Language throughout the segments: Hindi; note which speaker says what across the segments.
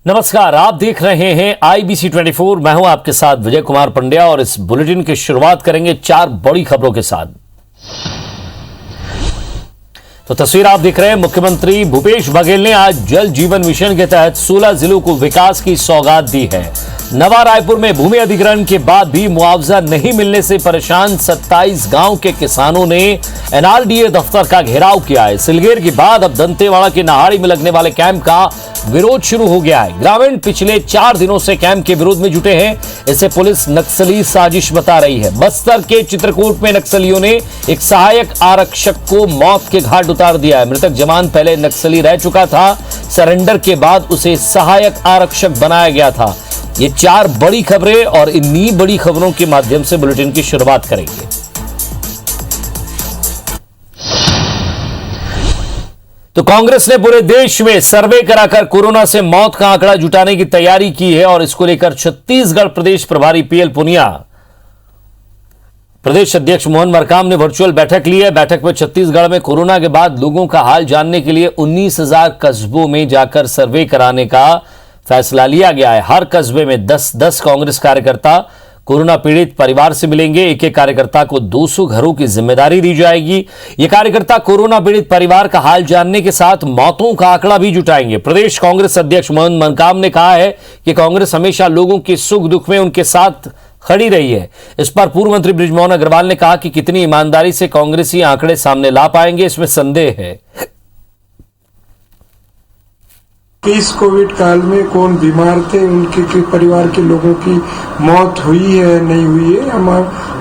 Speaker 1: नमस्कार, आप देख रहे हैं IBC 24। मैं हूं आपके साथ विजय कुमार पंड्या और इस बुलेटिन की शुरुआत करेंगे 4 बड़ी खबरों के साथ। तो तस्वीर आप देख रहे हैं, मुख्यमंत्री भूपेश बघेल ने आज जल जीवन मिशन के तहत 16 जिलों को विकास की सौगात दी है। नवा रायपुर में भूमि अधिग्रहण के बाद भी मुआवजा नहीं मिलने से परेशान 27 गांव के किसानों ने NRDA दफ्तर का घेराव किया है। सिलगेर के बाद अब दंतेवाड़ा के नाहाड़ी में लगने वाले कैंप का विरोध शुरू हो गया है। ग्रामीण पिछले 4 दिनों से कैंप के विरोध में जुटे हैं। इसे पुलिस नक्सली साजिश बता रही है। बस्तर के चित्रकूट में नक्सलियों ने एक सहायक आरक्षक को मौत के घाट उतार दिया है। मृतक जवान पहले नक्सली रह चुका था। सरेंडर के बाद उसे सहायक आरक्षक बनाया गया था। ये 4 बड़ी खबरें और इन्हीं बड़ी खबरों के माध्यम से बुलेटिन की शुरुआत करेंगे। तो कांग्रेस ने पूरे देश में सर्वे कराकर कोरोना से मौत का आंकड़ा जुटाने की तैयारी की है और इसको लेकर छत्तीसगढ़ प्रदेश प्रभारी PL पुनिया, प्रदेश अध्यक्ष मोहन मरकाम ने वर्चुअल बैठक ली है। बैठक में छत्तीसगढ़ में कोरोना के बाद लोगों का हाल जानने के लिए 19,000 कस्बों में जाकर सर्वे कराने का फैसला लिया गया है। हर कस्बे में 10-10 कांग्रेस कार्यकर्ता कोरोना पीड़ित परिवार से मिलेंगे। एक एक कार्यकर्ता को 200 घरों की जिम्मेदारी दी जाएगी। ये कार्यकर्ता कोरोना पीड़ित परिवार का हाल जानने के साथ मौतों का आंकड़ा भी जुटाएंगे। प्रदेश कांग्रेस अध्यक्ष मोहन मरकाम ने कहा है कि कांग्रेस हमेशा लोगों के सुख दुख में उनके साथ खड़ी रही है। इस पर पूर्व मंत्री बृजमोहन अग्रवाल ने कहा कि कितनी ईमानदारी से कांग्रेसी आंकड़े सामने ला पाएंगे, इसमें संदेह है।
Speaker 2: इस कोविड काल में कौन बीमार थे, उनके परिवार के लोगों की मौत हुई है नहीं हुई है। हम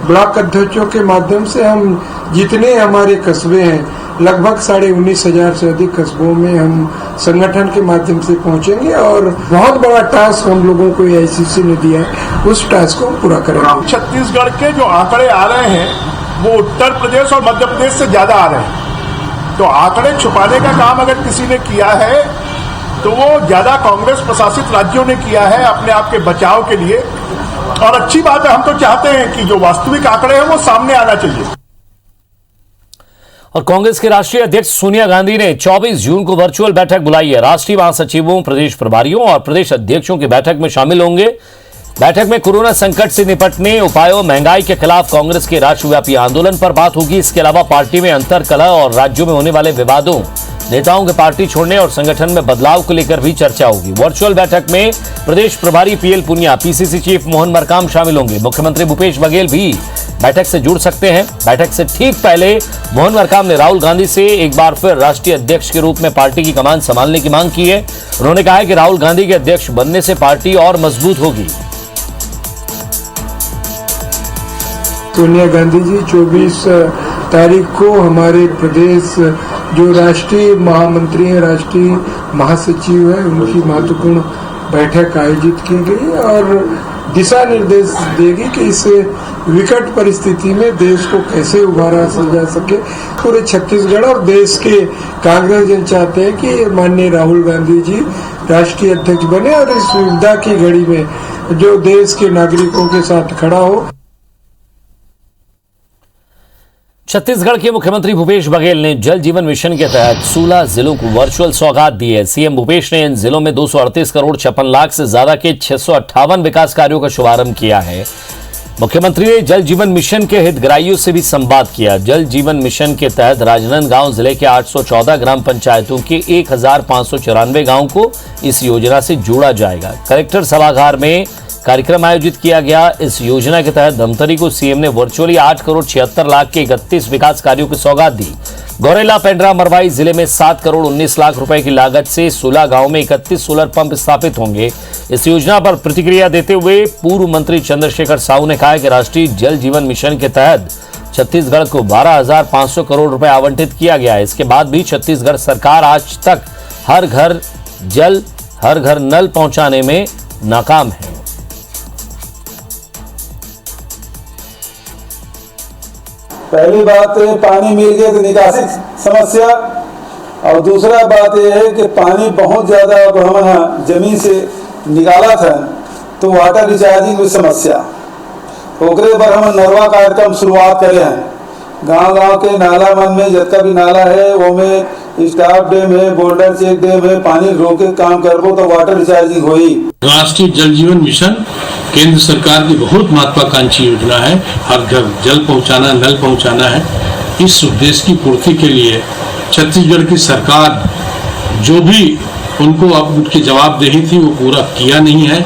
Speaker 2: ब्लॉक अध्यक्षों के माध्यम से हम जितने हमारे कस्बे हैं, लगभग 19,500 से अधिक कस्बों में हम संगठन के माध्यम से पहुंचेंगे और बहुत बड़ा टास्क हम लोगों को AICC ने दिया है, उस टास्क को पूरा करेंगे।
Speaker 3: छत्तीसगढ़ के जो आंकड़े आ रहे हैं वो उत्तर प्रदेश और मध्य प्रदेश से ज्यादा आ रहे हैं। तो आंकड़े छुपाने का काम अगर किसी ने किया है तो वो ज्यादा कांग्रेस प्रशासित राज्यों ने किया है अपने आप के बचाव के लिए। और अच्छी बात है, हम तो चाहते हैं कि जो वास्तविक आंकड़े हैं वो सामने आना चाहिए।
Speaker 1: और कांग्रेस के राष्ट्रीय अध्यक्ष सोनिया गांधी ने 24 जून को वर्चुअल बैठक बुलाई है। राष्ट्रीय महासचिवों, प्रदेश प्रभारियों और प्रदेश अध्यक्षों की बैठक में शामिल होंगे। बैठक में कोरोना संकट से निपटने उपायों, महंगाई के खिलाफ कांग्रेस के राष्ट्रव्यापी आंदोलन पर बात होगी। इसके अलावा पार्टी में अंतर्कलह और राज्यों में होने वाले विवादों, नेताओं के पार्टी छोड़ने और संगठन में बदलाव को लेकर भी चर्चा होगी। वर्चुअल बैठक में प्रदेश प्रभारी PL Punia, PCC chief Mohan Markam शामिल होंगे। मुख्यमंत्री भूपेश बघेल भी बैठक से जुड़ सकते हैं। बैठक से ठीक पहले मोहन मरकाम ने राहुल गांधी से एक बार फिर राष्ट्रीय अध्यक्ष के रूप में पार्टी की कमान संभालने की मांग की है। उन्होंने कहा है कि राहुल गांधी के अध्यक्ष बनने से पार्टी और मजबूत होगी।
Speaker 2: सोनिया गांधी जी 24 तारीख को हमारे प्रदेश जो राष्ट्रीय महामंत्री हैं, राष्ट्रीय महासचिव है, उनकी महत्वपूर्ण बैठक आयोजित की गई और दिशा निर्देश देगी कि इस विकट परिस्थिति में देश को कैसे उभारा जा सके। पूरे छत्तीसगढ़ और देश के कांग्रेस जन चाहते हैं कि माननीय राहुल गांधी जी राष्ट्रीय अध्यक्ष बने और इस विपदा की घड़ी में जो देश के नागरिकों के साथ खड़ा हो।
Speaker 1: छत्तीसगढ़ के मुख्यमंत्री भूपेश बघेल ने जल जीवन मिशन के तहत 16 जिलों को वर्चुअल सौगात दी है। सीएम भूपेश ने इन जिलों में 238 करोड़ 56 लाख से ज्यादा के 658 विकास कार्यों का शुभारंभ किया है। मुख्यमंत्री ने जल जीवन मिशन के हितग्राहियों से भी संवाद किया। जल जीवन मिशन के तहत राजनांदगांव जिले के 814 ग्राम पंचायतों के 1,594 गांवों को इस योजना से जोड़ा जाएगा। कलेक्टर सभागार में कार्यक्रम आयोजित किया गया। इस योजना के तहत धमतरी को सीएम ने वर्चुअली 8 करोड़ 76 लाख के 31 विकास कार्यों की सौगात दी। गौरेला, पेंड्रा, मरवाई जिले में 7 करोड़ 19 लाख रुपए की लागत से 16 गांवों में 31 सोलर पंप स्थापित होंगे। इस योजना पर प्रतिक्रिया देते हुए पूर्व मंत्री चंद्रशेखर साहू ने कहा कि राष्ट्रीय जल जीवन मिशन के तहत छत्तीसगढ़ को 12,500 करोड़ रुपए आवंटित किया गया है। इसके बाद भी छत्तीसगढ़ सरकार आज तक हर घर जल, हर घर नल पहुंचाने में नाकाम है।
Speaker 4: पहली बात पानी मिल गया तो निकासी समस्या, और दूसरा बात यह है कि पानी बहुत ज़्यादा अब हम जमीन से निकाला था तो वाटर रिचार्जिंग की समस्या, ओकरे पर हम नरवा कार्यक्रम शुरुआत करे हैं। गांव-गांव के नाला मन में जितना भी नाला है वो में स्टाफ डैम है, बोल्डर चेक डैम है, पानी रोक के काम करबो तो वाटर रिचार्जिंग होई।
Speaker 5: राष्ट्रीय जल जीवन मिशन केंद्र सरकार की बहुत महत्वाकांक्षी योजना है। हर घर जल पहुंचाना, नल पहुंचाना है। इस उद्देश्य की पूर्ति के लिए छत्तीसगढ़ की सरकार जो भी उनको अब उनकी जवाबदेही थी वो पूरा किया नहीं है।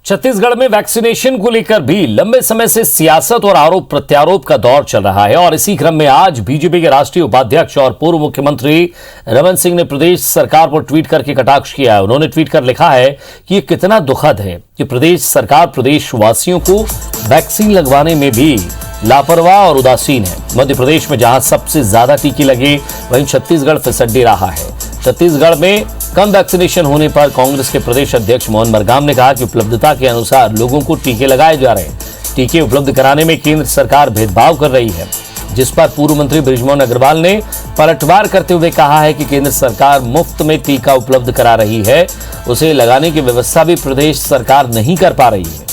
Speaker 1: छत्तीसगढ़ में वैक्सीनेशन को लेकर भी लंबे समय से सियासत और आरोप प्रत्यारोप का दौर चल रहा है और इसी क्रम में आज बीजेपी के राष्ट्रीय उपाध्यक्ष और पूर्व मुख्यमंत्री रमन सिंह ने प्रदेश सरकार पर ट्वीट करके कटाक्ष किया है। उन्होंने ट्वीट कर लिखा है कि ये कितना दुखद है कि प्रदेश सरकार प्रदेशवासियों को वैक्सीन लगवाने में भी लापरवाह और उदासीन है। मध्य प्रदेश में जहां सबसे ज्यादा टीके लगे वहीं छत्तीसगढ़ फिसड्डी रहा है। छत्तीसगढ़ में कम वैक्सीनेशन होने पर कांग्रेस के प्रदेश अध्यक्ष मोहन मरकाम ने कहा कि उपलब्धता के अनुसार लोगों को टीके लगाए जा रहे हैं। टीके उपलब्ध कराने में केंद्र सरकार भेदभाव कर रही है, जिस पर पूर्व मंत्री बृजमोहन अग्रवाल ने पलटवार करते हुए कहा है कि केंद्र सरकार मुफ्त में टीका उपलब्ध करा रही है, उसे लगाने की व्यवस्था भी प्रदेश सरकार नहीं कर पा रही है।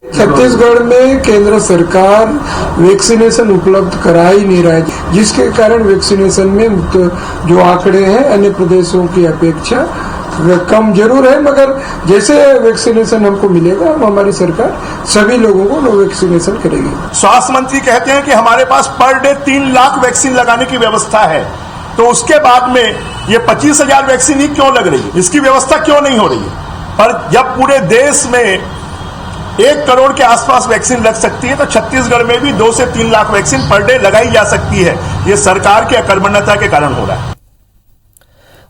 Speaker 2: छत्तीसगढ़ में केंद्र सरकार वैक्सीनेशन उपलब्ध करा ही नहीं रहा है, जिसके कारण वैक्सीनेशन में जो आंकड़े हैं अन्य प्रदेशों की अपेक्षा कम जरूर है, मगर जैसे वैक्सीनेशन हमको मिलेगा हम हमारी सरकार सभी लोगों को वैक्सीनेशन करेगी।
Speaker 3: स्वास्थ्य मंत्री कहते हैं कि हमारे पास पर डे 3 लाख वैक्सीन लगाने की व्यवस्था है, तो उसके बाद में ये 25,000 वैक्सीन ही क्यों लग रही है, इसकी व्यवस्था क्यों नहीं हो रही है? पर जब पूरे देश में 1 करोड़ के आसपास वैक्सीन लग सकती है तो छत्तीसगढ़ में भी 2 से 3 लाख वैक्सीन पर डे लगाई जा सकती है। ये सरकार की अकर्मण्यता के कारण हो रहा है।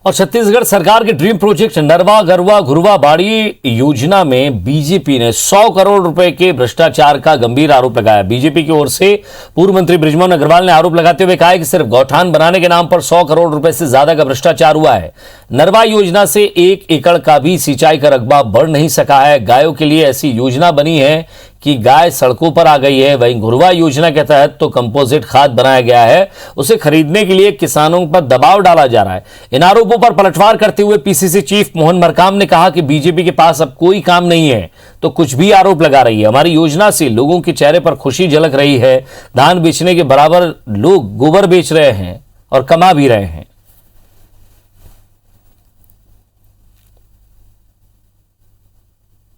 Speaker 1: और छत्तीसगढ़ सरकार के ड्रीम प्रोजेक्ट नरवा गरुवा घुरवा बाड़ी योजना में बीजेपी ने 100 करोड़ रुपए के भ्रष्टाचार का गंभीर आरोप लगाया। बीजेपी की ओर से पूर्व मंत्री बृजमोहन अग्रवाल ने आरोप लगाते हुए कहा है कि सिर्फ गौठान बनाने के नाम पर 100 करोड़ रुपए से ज्यादा का भ्रष्टाचार हुआ है। नरवा योजना से 1 एकड़ का भी सिंचाई का रकबा बढ़ नहीं सका है। गायों के लिए ऐसी योजना बनी है कि गाय सड़कों पर आ गई है। वहीं घुरवा योजना के तहत तो कंपोजिट खाद बनाया गया है, उसे खरीदने के लिए किसानों पर दबाव डाला जा रहा है। इन आरोपों पर पलटवार करते हुए पीसीसी चीफ मोहन मरकाम ने कहा कि बीजेपी के पास अब कोई काम नहीं है तो कुछ भी आरोप लगा रही है। हमारी योजना से लोगों के चेहरे पर खुशी झलक रही है। धान बेचने के बराबर लोग गोबर बेच रहे हैं और कमा भी रहे हैं।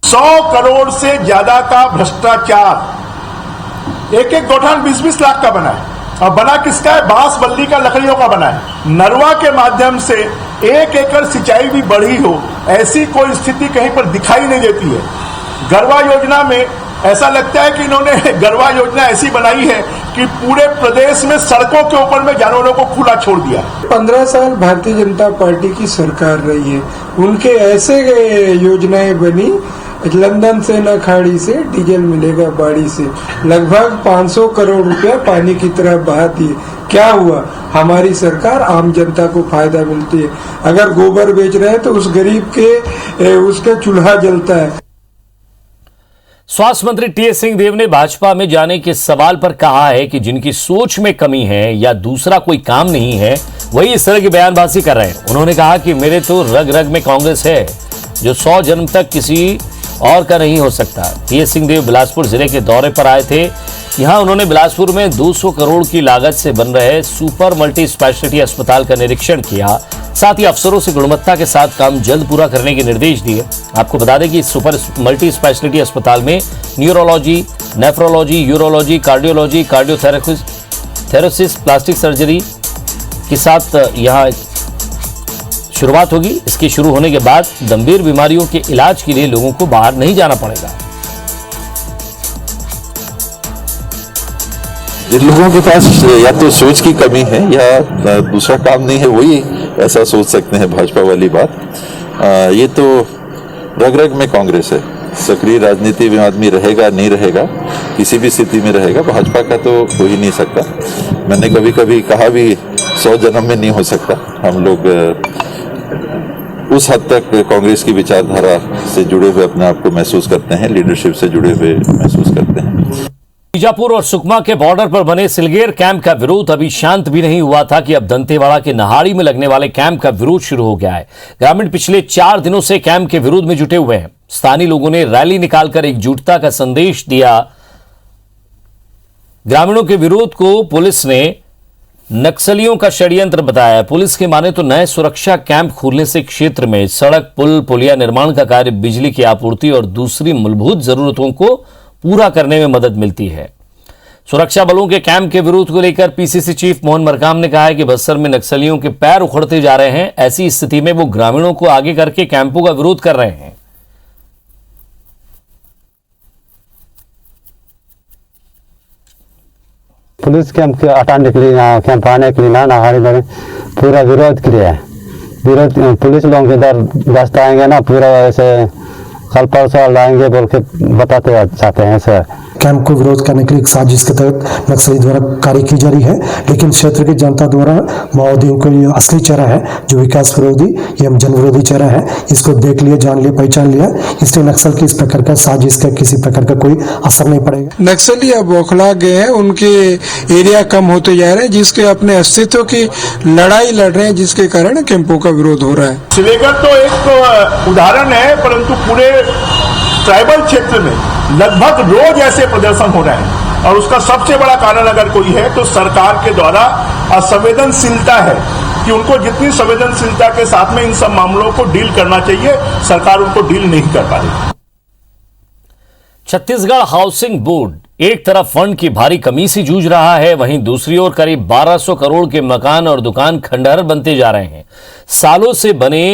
Speaker 3: 100 करोड़ से ज्यादा का भ्रष्टाचार, एक गौठान 20-20 लाख का बना है और बना किसका है? बांस बल्ली का, लकड़ियों का बना है। नरवा के माध्यम से 1 एकड़ सिंचाई भी बढ़ी हो, ऐसी कोई स्थिति कहीं पर दिखाई नहीं देती है। गरवा योजना में ऐसा लगता है कि इन्होंने गरवा योजना ऐसी बनाई है कि पूरे प्रदेश में सड़कों के ऊपर में जानवरों को खुला छोड़ दिया।
Speaker 2: 15 साल भारतीय जनता पार्टी की सरकार रही है, उनके ऐसे योजनाएं बनी, लंदन से न खाड़ी से डीजल मिलेगा बाड़ी से, लगभग 500 करोड़ रुपया पानी की तरह बहा दिए। क्या हुआ? हमारी सरकार आम जनता को फायदा मिलती है। अगर गोबर बेच रहे हैं तो उस गरीब के उसका चूल्हा जलता है।
Speaker 1: स्वास्थ्य मंत्री टीएस सिंहदेव ने भाजपा में जाने के सवाल पर कहा है कि जिनकी सोच में कमी है या दूसरा कोई काम नहीं है वही इस तरह की बयानबाजी कर रहे हैं। उन्होंने कहा कि मेरे तो रग रग में कांग्रेस है, जो 100 जन्म तक किसी और का नहीं हो सकता। टीएस सिंहदेव बिलासपुर जिले के दौरे पर आए थे। यहां उन्होंने बिलासपुर में 200 करोड़ की लागत से बन रहे सुपर मल्टी स्पेशलिटी अस्पताल का निरीक्षण किया। साथ ही अफसरों से गुणवत्ता के साथ काम जल्द पूरा करने के निर्देश दिए। आपको बता दें कि इस सुपर मल्टी स्पेशलिटी अस्पताल में neurology, nephrology, urology, cardiology, cardiothoracic, plastic surgery के साथ यहाँ शुरुआत होगी। इसके शुरू होने के बाद गंभीर बीमारियों के इलाज के लिए लोगों को बाहर नहीं जाना पड़ेगा।
Speaker 6: जिन लोगों के पास या तो सोच की कमी है या दूसरा काम नहीं है, वही ऐसा सोच सकते हैं भाजपा वाली बात। ये तो रग रग में कांग्रेस है। सक्रिय राजनीति में आदमी रहेगा नहीं रहेगा, किसी भी स्थिति में रहेगा, भाजपा का तो हो ही नहीं सकता। मैंने कभी कभी कहा भी 100 जन्म में नहीं हो सकता। हम लोग उस हद तक कांग्रेस की विचारधारा से जुड़े हुए अपने आप को महसूस करते हैं, लीडरशिप से जुड़े हुए महसूस करते हैं।
Speaker 1: बीजापुर और सुकमा के बॉर्डर पर बने सिलगेर कैंप का विरोध अभी शांत भी नहीं हुआ था कि अब दंतेवाड़ा के नहाड़ी में लगने वाले कैंप का विरोध शुरू हो गया है। ग्रामीण पिछले 4 दिनों से कैंप के विरोध में जुटे हुए हैं। स्थानीय लोगों ने रैली निकालकर एकजुटता का संदेश दिया। ग्रामीणों के विरोध को पुलिस ने नक्सलियों का षड्यंत्र बताया। पुलिस के माने तो नए सुरक्षा कैंप खोलने से क्षेत्र में सड़क, पुल, पुलिया निर्माण का कार्य, बिजली की आपूर्ति और दूसरी मूलभूत जरूरतों को पूरा करने में मदद मिलती है। सुरक्षा बलों के कैंप के विरोध को लेकर पीसीसी चीफ मोहन मरकाम ने कहा है कि बस्तर में नक्सलियों के पैर उखड़ते जा रहे हैं। ऐसी स्थिति में वो ग्रामीणों को आगे करके कैंपों का विरोध कर रहे हैं।
Speaker 7: पुलिस कैंप हटाने के लिए, कैंप आने के लिए ना हमारे पूरा विरोध किया है। विरोध पुलिस लोगों के इधर गश्त आएंगे ना, पूरा ऐसे कल परसों लाएंगे बोल के बताते चाहते हैं सर।
Speaker 8: कैंप को विरोध करने के लिए एक साजिश के तहत नक्सली द्वारा कार्य की जा रही है, लेकिन क्षेत्र की जनता द्वारा माओवादियों को ये असली चेहरा है जो विकास विरोधी या जन विरोधी चेहरा है, इसको देख लिया, जान लिया, पहचान लिया। इसलिए नक्सल की इस प्रकार का साजिश का किसी प्रकार का कोई असर नहीं पड़ेगा।
Speaker 2: नक्सली अब बौखला गए हैं, उनके एरिया कम होते जा रहे हैं, जिसके अपने अस्तित्व की लड़ाई लड़ रहे हैं, जिसके कारण कैंपों का विरोध हो रहा है।
Speaker 3: श्रीनगर तो एक उदाहरण है, परंतु पूरे ट्राइबल क्षेत्र में लगभग रोज ऐसे प्रदर्शन हो रहे हैं और उसका सबसे बड़ा कारण अगर कोई है तो सरकार के द्वारा असंवेदनशीलता है कि उनको जितनी संवेदनशीलता के साथ में इन सब मामलों को डील करना चाहिए, सरकार उनको डील नहीं कर पा रही।
Speaker 1: छत्तीसगढ़ हाउसिंग बोर्ड एक तरफ फंड की भारी कमी से जूझ रहा है, वहीं दूसरी ओर करीब 1200 करोड़ के मकान और दुकान खंडहर बनते जा रहे हैं। सालों से बने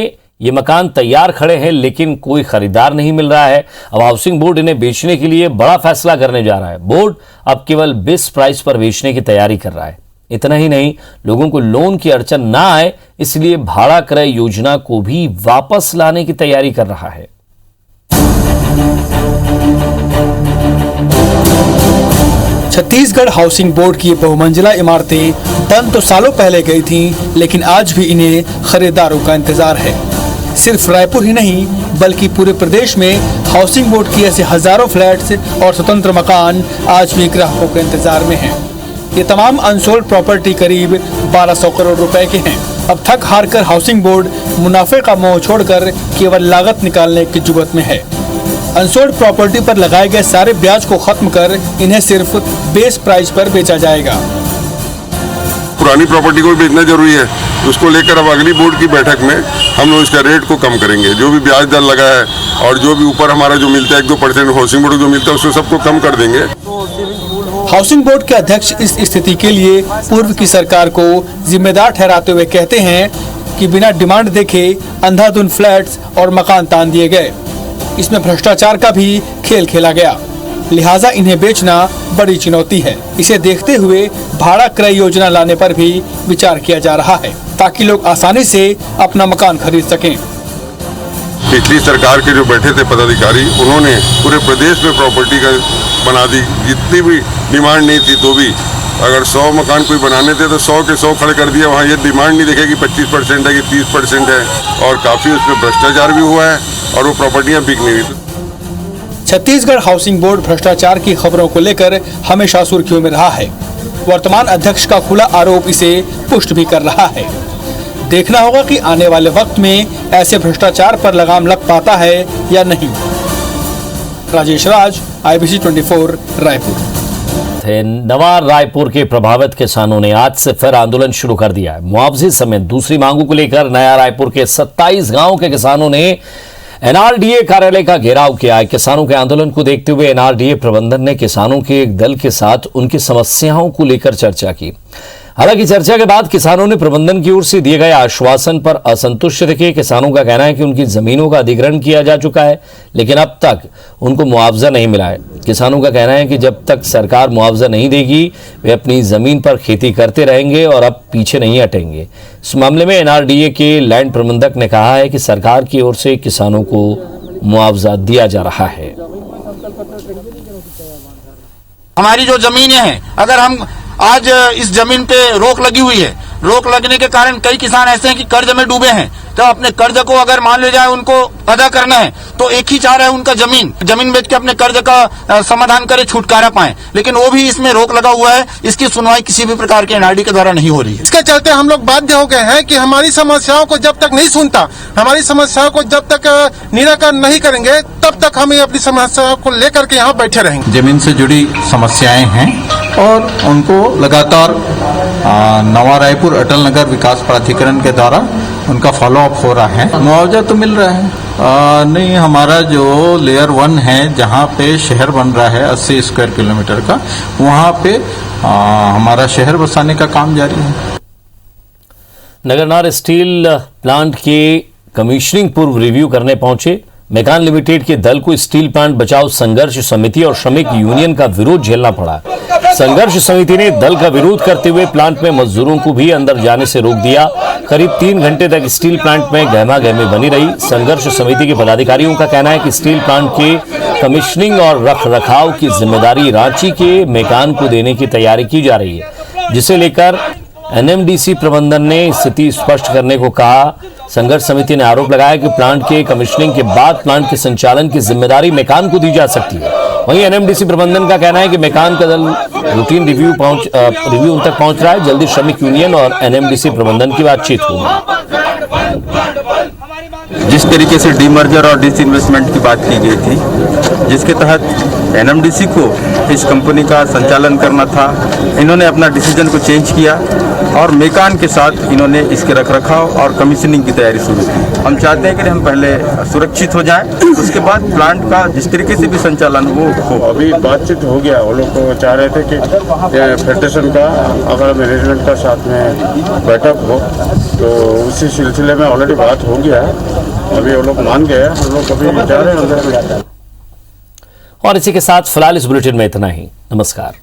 Speaker 1: ये मकान तैयार खड़े हैं, लेकिन कोई खरीदार नहीं मिल रहा है। अब हाउसिंग बोर्ड इन्हें बेचने के लिए बड़ा फैसला करने जा रहा है। बोर्ड अब केवल बेस्ट प्राइस पर बेचने की तैयारी कर रहा है। इतना ही नहीं, लोगों को लोन की अड़चन ना आए इसलिए भाड़ा क्रय योजना को भी वापस लाने की तैयारी कर रहा है।
Speaker 9: छत्तीसगढ़ हाउसिंग बोर्ड की बहुमंजिला इमारतें बन तो सालों पहले गई थीं, लेकिन आज भी इन्हें खरीदारों का इंतजार है। सिर्फ रायपुर ही नहीं बल्कि पूरे प्रदेश में हाउसिंग बोर्ड की ऐसे हजारों फ्लैट्स और स्वतंत्र मकान आज भी ग्राहकों के इंतजार में हैं। ये तमाम अनसोल्ड प्रॉपर्टी करीब 1200 करोड़ रुपए के हैं। अब थक हार कर हाउसिंग बोर्ड मुनाफे का मोह छोड़कर केवल लागत निकालने की जुगत में है। अनसोल्ड प्रॉपर्टी पर लगाए गए सारे ब्याज को खत्म कर इन्हें सिर्फ बेस प्राइस पर बेचा जाएगा।
Speaker 10: पुरानी प्रॉपर्टी को भी बेचना जरूरी है, उसको लेकर अब अगली बोर्ड की बैठक में हम लोग इसका रेट को कम करेंगे। जो भी ब्याज दर लगा है और जो भी ऊपर हमारा जो मिलता है 1-2% हाउसिंग बोर्ड को जो मिलता है उसको सबको कम कर देंगे।
Speaker 9: हाउसिंग बोर्ड के अध्यक्ष इस स्थिति के लिए पूर्व की सरकार को जिम्मेदार ठहराते हुए कहते हैं कि बिना डिमांड देखे अंधाधुंध फ्लैट्स और मकान तान दिए गए। इसमें भ्रष्टाचार का भी खेल खेला गया, लिहाजा इन्हें बेचना बड़ी चुनौती है। इसे देखते हुए भाड़ा क्रय योजना लाने पर भी विचार किया जा रहा है ताकि लोग आसानी से अपना मकान खरीद सकें।
Speaker 10: पिछली सरकार के जो बैठे थे पदाधिकारी, उन्होंने पूरे प्रदेश में प्रॉपर्टी का बना दी। जितनी भी डिमांड नहीं थी तो भी अगर 100 मकान कोई बनाने थे तो 100 के 100 खड़े कर दिया। वहाँ ये डिमांड नहीं देखे कि 25% है कि 30% है, और काफी उसमें भ्रष्टाचार भी हुआ है और वो प्रॉपर्टियां बिक नहीं हुई।
Speaker 9: छत्तीसगढ़ हाउसिंग बोर्ड भ्रष्टाचार की खबरों को लेकर हमेशा सुर्खियों में रहा है। वर्तमान अध्यक्ष का खुला आरोप इसे पुष्ट भी कर रहा है। देखना होगा कि आने वाले वक्त में ऐसे भ्रष्टाचार पर लगाम लग पाता है या नहीं। राजेश राज, IBC 24, रायपुर।
Speaker 1: नवा रायपुर के प्रभावित किसानों ने आज से फिर आंदोलन शुरू कर दिया है। मुआवजे समेत दूसरी मांगों को लेकर नया रायपुर के 27 गांव के किसानों ने NRDA कार्यालय का घेराव किया है। किसानों के आंदोलन को देखते हुए NRDA प्रबंधन ने किसानों के एक दल के साथ उनकी समस्याओं को लेकर चर्चा की। हालांकि चर्चा के बाद किसानों ने प्रबंधन की ओर से दिए गए आश्वासन पर असंतुष्ट दिखे। किसानों का कहना है कि उनकी जमीनों का अधिग्रहण किया जा चुका है, लेकिन अब तक उनको मुआवजा नहीं मिला है। किसानों का कहना है कि जब तक सरकार मुआवजा नहीं देगी वे अपनी जमीन पर खेती करते रहेंगे और अब पीछे नहीं हटेंगे। इस मामले में NRDA के लैंड प्रबंधक ने कहा है कि सरकार की ओर से किसानों को मुआवजा दिया जा रहा है।
Speaker 11: हमारी जो जमीनें हैं, अगर हम आज इस जमीन पे रोक लगी हुई है रोक लगने के कारण कई किसान ऐसे हैं कि कर्ज में डूबे हैं। तो अपने कर्ज को अगर मान ले जाए उनको अदा करना है तो एक ही चाह रहा है उनका जमीन बेच के अपने कर्ज का समाधान करे, छुटकारा पाए, लेकिन वो भी इसमें रोक लगा हुआ है। इसकी सुनवाई किसी भी प्रकार के एनआरडी के द्वारा नहीं हो रही है।
Speaker 12: इसके चलते हम लोग बाध्य हो गए हैं कि हमारी समस्याओं को जब तक नहीं सुनता, हमारी समस्याओं को जब तक निराकरण नहीं करेंगे, तब तक हम अपनी समस्याओं को लेकर के यहाँ बैठे रहेंगे।
Speaker 13: जमीन से जुड़ी समस्याएं हैं और उनको लगातार नवा रायपुर अटल नगर विकास प्राधिकरण के द्वारा उनका फॉलोअप हो रहा है। मुआवजा तो मिल रहा है। नहीं, हमारा जो लेयर 1 है जहाँ पे शहर बन रहा है 80 स्क्वायर किलोमीटर का, वहाँ पे हमारा शहर बसाने का काम जारी है।
Speaker 1: नगरनार स्टील प्लांट के कमीशनिंग पूर्व रिव्यू करने पहुंचे मेकान लिमिटेड के दल को स्टील प्लांट बचाओ संघर्ष समिति और श्रमिक यूनियन का विरोध झेलना पड़ा। संघर्ष समिति ने दल का विरोध करते हुए प्लांट में मजदूरों को भी अंदर जाने से रोक दिया। करीब 3 घंटे तक स्टील प्लांट में गहमा गहमी बनी रही। संघर्ष समिति के पदाधिकारियों का कहना है कि स्टील प्लांट के कमीशनिंग और रख रखाव की जिम्मेदारी रांची के मेकान को देने की तैयारी की जा रही है, जिसे लेकर एनएमडीसी प्रबंधन ने स्थिति स्पष्ट करने को कहा। संघर्ष समिति ने आरोप लगाया कि प्लांट के कमीशनिंग के बाद प्लांट के संचालन की जिम्मेदारी मेकान को दी जा सकती है। वहीं एनएमडीसी प्रबंधन का कहना है कि मेकान का दल रूटीन रिव्यू उन तक पहुंच रहा है। जल्दी श्रमिक यूनियन और एनएमडीसी प्रबंधन की बातचीत होगी।
Speaker 14: जिस तरीके से डीमर्जर और डिसइन्वेस्टमेंट की बात की गई थी, जिसके तहत एनएमडीसी को इस कंपनी का संचालन करना था, इन्होंने अपना डिसीजन को चेंज किया और मेकान के साथ इन्होंने इसके रखरखाव और कमीशनिंग की तैयारी शुरू की। हम चाहते हैं कि हम पहले सुरक्षित हो जाएं, उसके बाद प्लांट का जिस तरीके से भी संचालन हो।
Speaker 15: अभी बातचीत हो गया, वो लोग को चाह रहे थे कि फेडरेशन का अगर मैनेजमेंट का साथ में बैठक हो, तो उसी सिलसिले में ऑलरेडी बात हो गया। अभी वो लोग मान गए, हम लोग अभी जा रहे हैं अंदर में।
Speaker 1: और इसी के साथ फिलहाल इस बुलेटिन में इतना ही। नमस्कार।